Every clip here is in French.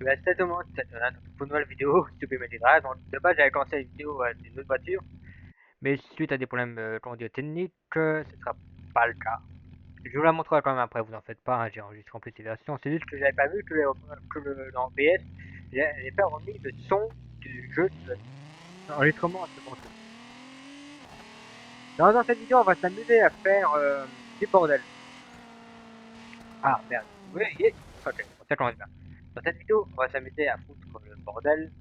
C'était tout le monde, c'était pour une nouvelle vidéo, Super Magic Drive. Donc, de base, j'avais commencé la vidéo des autres voitures, mais suite à des problèmes comment dire, techniques, ce sera pas le cas. Je vous la montrerai quand même après, vous en faites pas, hein, j'ai enregistré en plus ces versions. C'est juste que j'avais pas vu dans OBS, j'ai pas remis le son du jeu de l'enregistrement de mon truc. Dans cette vidéo, on va s'amuser à faire du bordel. Ah merde, oui, yes. Ok, bon, ça commence bien. Dans cette vidéo, on va s'amuser à foutre le bordel.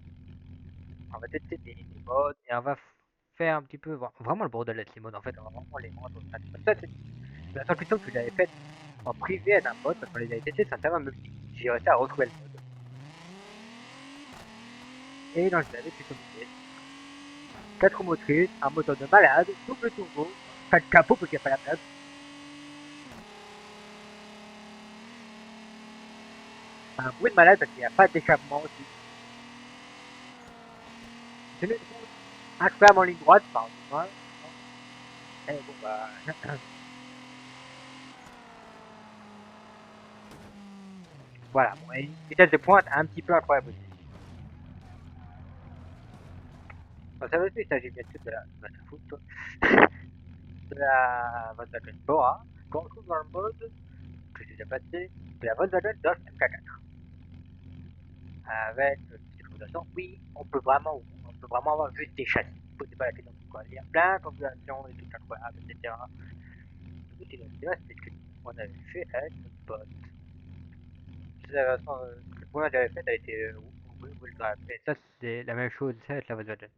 On va tester des modes et on va faire un petit peu vraiment le bordel avec les modes en fait. On va vraiment les rendre. Ça, c'est la solution que j'avais faite en privé à un pote parce qu'on les avait testés sur un serveur multi. J'ai réussi à retrouver le mode. Et donc, je l'avais customisé. 4 motrices, un moteur de malade, double turbo, pas de capot parce qu'il n'y a pas la place. Un bruit de malade parce qu'il n'y a pas d'échappement aussi. C'est une route incroyable en ligne droite, pardon. Et bon, bah. Voilà, bon, et une vitesse de pointe un petit peu incroyable aussi. Bon, ça veut dire qu'il s'agit bien sûr de la foot, de la Volkswagen Bora, qu'on retrouve dans le mode que j'ai déjà passé, de la Volkswagen Golf MK4. Avec cette configuration, oui, on peut vraiment avoir juste des châssis. Posez pas la question pourquoi. Il y a plein de configurations, des trucs incroyables, etc. Et c'est c'est ce qu'on avait fait avec notre pote. La première que j'avais faite a été Wheel Drive. Et ça, c'est la même chose avec la Volkswagen.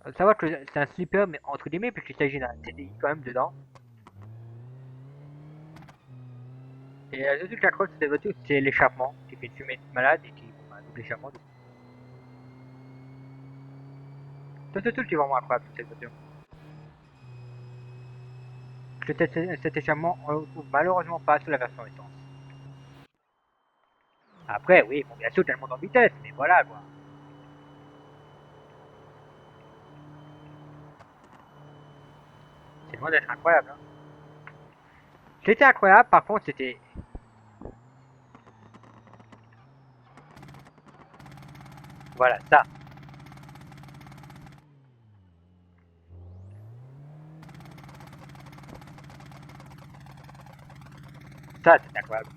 Faut savoir que c'est un slipper, mais entre guillemets, puisqu'il s'agit d'un TDI quand même dedans. Et le truc j'accroche sur cette voiture, c'est l'échappement, qui fait une fumée malade et qui, bon, bah, double échappement du coup. C'est ce truc qui est vraiment incroyable sur cette voiture. Cet échappement, on le retrouve malheureusement pas sur la version essence. Après, oui, bon, bien sûr, tellement en vitesse, mais voilà quoi. C'est loin d'être incroyable, hein. C'était incroyable, par contre, c'était. Voilà, ça, c'est incroyable.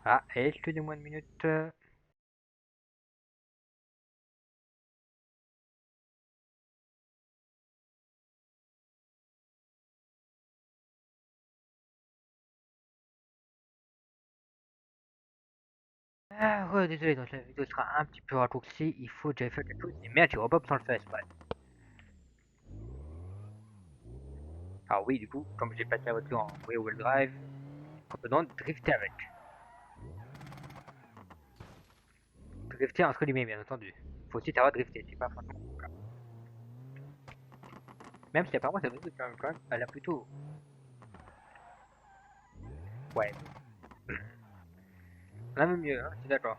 Ah, excusez-moi une minute. Ah, ouais, désolé, donc la vidéo sera un petit peu raccourcie. Il faut que j'aille faire quelque chose. Et merde, tu repop sans le faire exprès. Alors, oui, du coup, comme j'ai passé la voiture en rear-wheel drive, on peut donc drifter avec. Drifter entre guillemets, bien entendu. Faut aussi savoir drifter, c'est pas franchement mon cas. Même si apparemment, ça veut dire quand même, elle a plutôt. Ouais, on a même mieux, hein, c'est d'accord.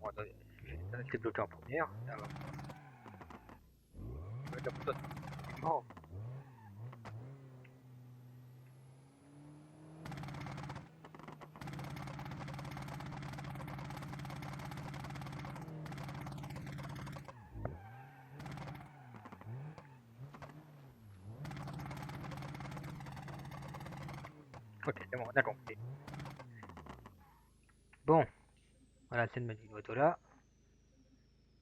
Bon, attendez, c'est bloqué en première. Ça va. Je vais mettre la photo tranquillement. Ok, c'est bon, on a compris. Bon, voilà, c'est de mettre une moto là.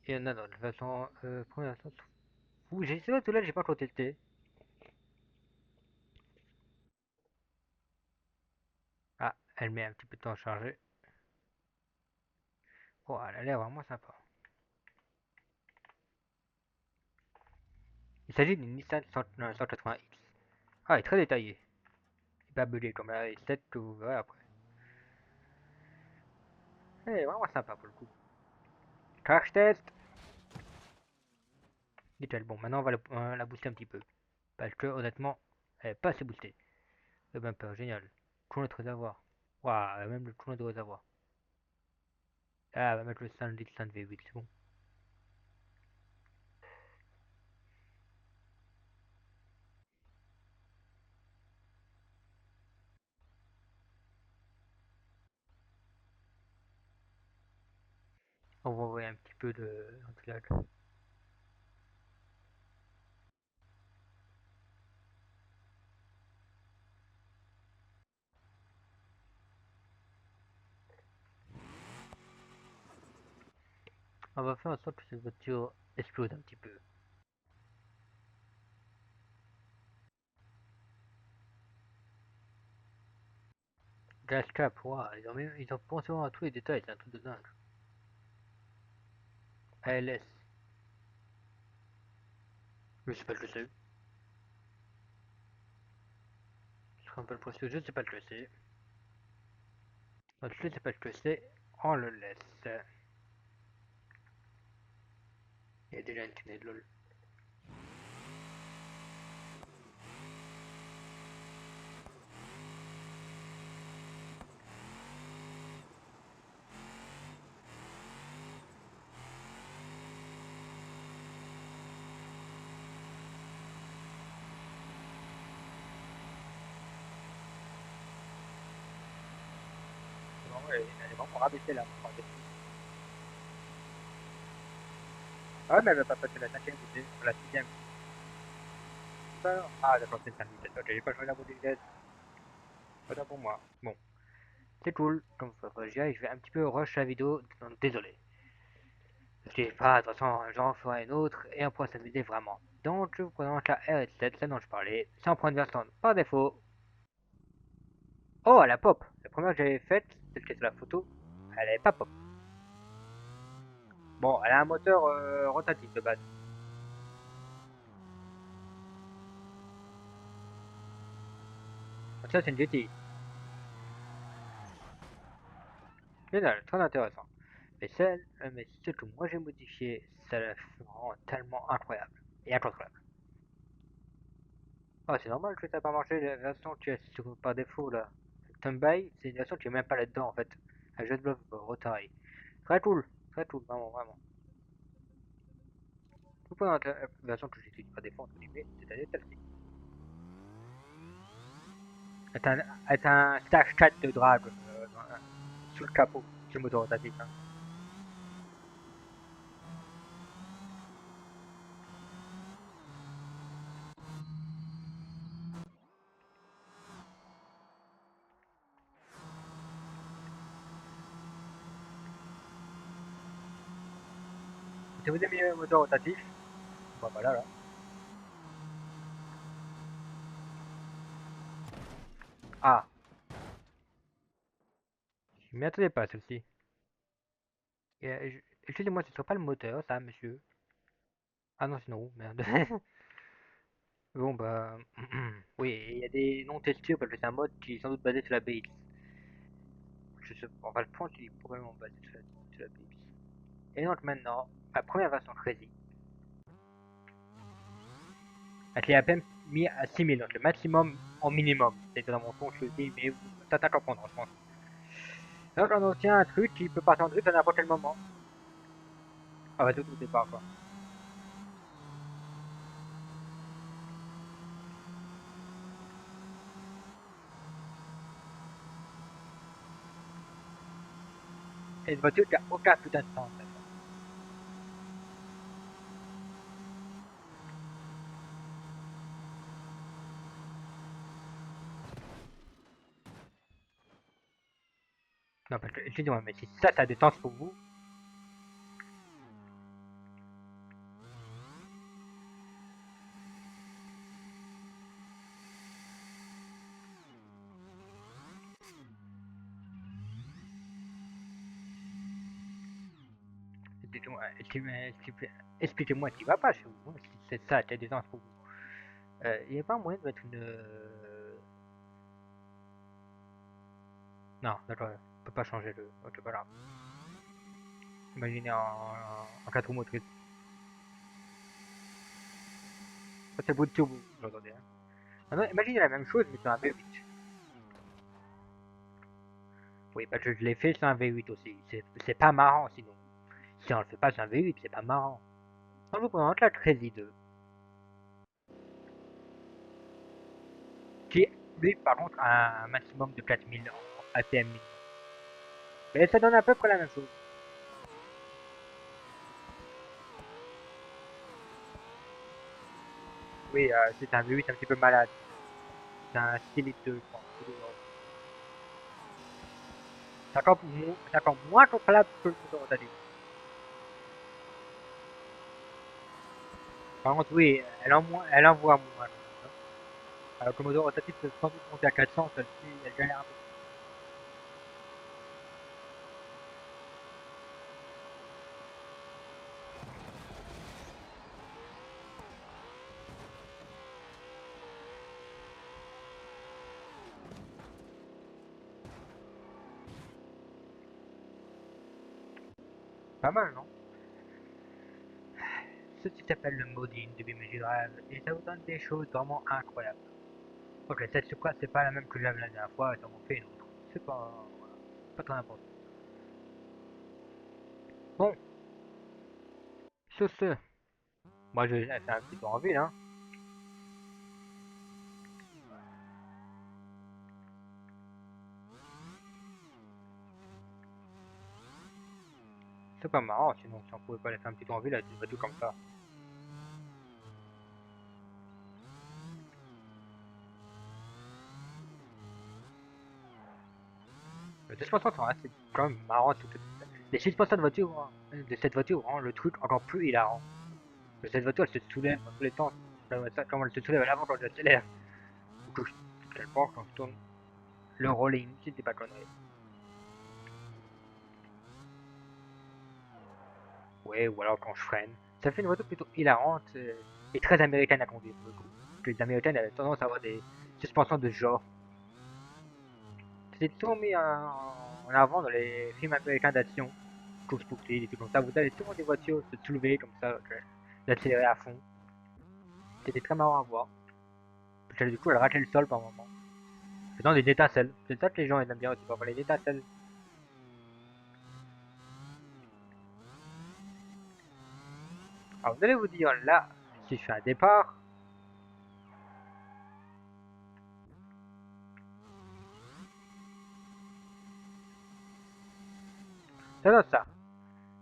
Et on a dans de toute façon, première instance. Ouh, j'ai cette moto là, j'ai pas encore testé. Ah, elle met un petit peu de temps à charger. Oh, elle a l'air vraiment sympa. Il s'agit d'une Nissan 180X. Ah, elle est très détaillée. C'est pas buggé comme la i7 que vous verrez après. Elle est vraiment sympa pour le coup. Crash test. Nickel. Bon, maintenant on va la booster un petit peu. Parce que honnêtement, elle est pas assez boostée. Le bumper, génial. Qu'on le réservoir. Waouh, même le tournoi de réservoir. Ah, on va mettre le 5 litres 5 V8, c'est bon. On va envoyer un petit peu de ventilage. On va faire en sorte que cette voiture explose un petit peu. Gas cap, waouh, ils ont pensé à tous les détails, c'est un truc de dingue. ALS, je sais pas ce que c'est. Je serai un peu le processus, je sais pas ce que c'est. Je sais pas ce que c'est, on le laisse. Il y a déjà une tunnel, lol. Elle est vraiment rabaissée là, pour rabaisser. Ah ouais, mais elle va pas passer la 5ème, la 6ème. Ah d'accord, c'est une 5 litres, ok, j'ai pas joué la modèle. Autant pour moi. Bon, c'est cool. Comme ça, je vais un petit peu rush la vidéo, donc désolé. Je dis pas, de toute façon, j'en ferai une autre et on pourra s'amuser vraiment. Donc, je vous présente la RS7, celle dont je parlais, sans prendre version par défaut. Oh, elle a pop. La première que j'avais faite, celle qui est sur la photo, elle est pas pop. Bon, elle a un moteur rotatif de base. Donc ça, c'est une GTI. Génial, très intéressant. Mais celle que moi j'ai modifiée, ça la fait vraiment tellement incroyable. Et incroyable. Ah, c'est normal que ça n'a pas marché la version que tu as sur par défaut là. Tombai, c'est une version qui est même pas là-dedans en fait. Un jeu de bluff Rotary. Très cool, vraiment, vraiment. Tout pour la version que j'utilise par défaut, entre guillemets, c'est-à-dire celle-ci. Est un stage 4 de drag sous le capot, sur le moteur rotatif. Hein. Si vous aimez le moteur rotatif, bah voilà là. Ah, je m'y attendais pas celle-ci. Excusez-moi, ce ne sera pas le moteur, ça, monsieur. Ah non, c'est une roue, merde. Bon, bah. Oui, il y a des non textures parce que c'est un mode qui est sans doute basé sur la BX. Je sais pas, enfin, je pense qu'il est probablement basé sur la BX. Et donc maintenant, la première version Crazy, elle est à peine mis à 6000, donc le maximum en minimum. C'est dans mon ton, je le dis, mais t'as qu'à comprendre, je pense. Donc on obtient un truc qui peut partir en drift à n'importe quel moment. Ah bah tout au départ, quoi. Et une voiture qui a aucun putain de sens. Non, parce que, excusez-moi, mais si ça a du sens pour vous, expliquez-moi, expliquez-moi ce qui va pas chez vous, si c'est ça qui a du sens pour vous. Il n'y a pas moyen de mettre une. Non, d'accord, on peut pas changer le. Ok, voilà. Imaginez en 4 roues motrices. Ça, c'est bout de turbo, j'entendais. Hein. Maintenant, imaginez la même chose, mais sur un V8. Oui, parce que je l'ai fait sur un V8 aussi. C'est pas marrant sinon. Si on le fait pas sur un V8, c'est pas marrant. On vous présente la Crazy 2. Qui, lui, par contre, a un maximum de 4000 en ATM minimum. Mais ça donne à peu près la même chose. Oui, c'est un V8 un petit peu malade. C'est un 6 litres 2, je pense. C'est encore moins contrôlable que le moteur rotatif. Par contre, oui, elle envoie moins quand même, hein. Alors que le moteur rotatif peut sans doute monter à 400, celle-ci, elle galère un peu. Pas mal, non? Ceci s'appelle le modding de BMG Drive et ça vous donne des choses vraiment incroyables. Ok, cette surcroît c'est pas la même que j'avais la dernière fois, ça m'en fait une autre. C'est pas, voilà, pas très important. Bon, sur ce, moi je vais faire un petit tour en ville, hein. C'est pas marrant, sinon si on pouvait pas aller faire un petit tour en ville avec une voiture comme ça. Les suspensions sont assez quand même marrantes. Les suspensions de voiture, hein, de cette voiture rend le truc encore plus hilarant. Cette voiture elle se soulève dans tous les temps. Comme elle se soulève à l'avant quand j'accélère. Ou que je pense quand je tourne le rolling, c'était pas connerie. Ouais, ou alors quand je freine. Ça fait une voiture plutôt hilarante et très américaine à conduire pour le coup. Parce que les américaines avaient tendance à avoir des suspensions de ce genre. C'était toujours mis en avant dans les films américains d'action. Course poursuite, des trucs comme ça. Vous avez toujours des voitures se soulever comme ça, d'accélérer à fond. C'était très marrant à voir. Parce que du coup, elle raclait le sol par moment. Faisant des étincelles. C'est ça que les gens aiment bien aussi, pour les étincelles. Alors vous allez vous dire, là, si je fais un départ, ça donne ça.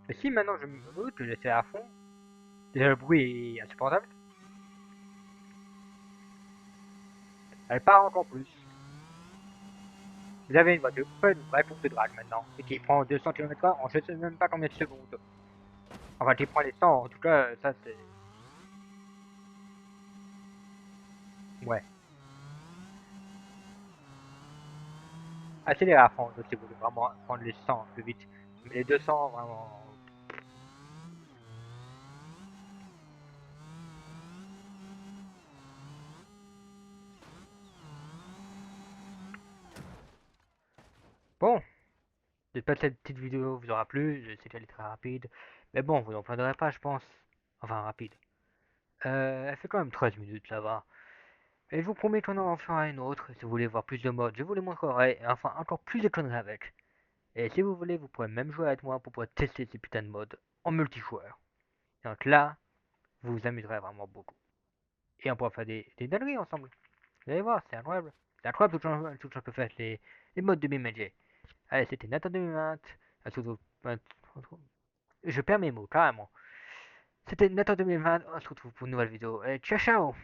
Mais si maintenant je me route, je laisse à fond, déjà le bruit est insupportable, elle part encore plus. Vous avez une voiture qui fait une vraie course de drague maintenant, et qui prend 200 km/h en je sais même pas combien de secondes. Enfin, qui prend les 100, en tout cas, ça c'est... Ouais. Accélérez à fond, si vous voulez vraiment prendre les 100 plus vite. Mais les 200, vraiment... Bon, j'espère que cette petite vidéo vous aura plu, je sais qu'elle est très rapide. Mais bon, vous n'en prendrez pas, je pense. Enfin, rapide. Elle fait quand même 13 minutes, ça va. Et je vous promets qu'on en fera une autre. Si vous voulez voir plus de modes, je vous les montrerai. Et enfin, encore plus de conneries avec. Et si vous voulez, vous pourrez même jouer avec moi pour pouvoir tester ces putains de modes en multijoueur. Donc là, vous vous amuserez vraiment beaucoup. Et on pourra faire des dingueries ensemble. Vous allez voir, c'est incroyable. C'est incroyable tout ce qu'on peut faire avec les modes de BMG. Allez, c'était Nathan 2020. Je perds mes mots, carrément. C'était Nathan 2020. On se retrouve pour une nouvelle vidéo. Et ciao, ciao!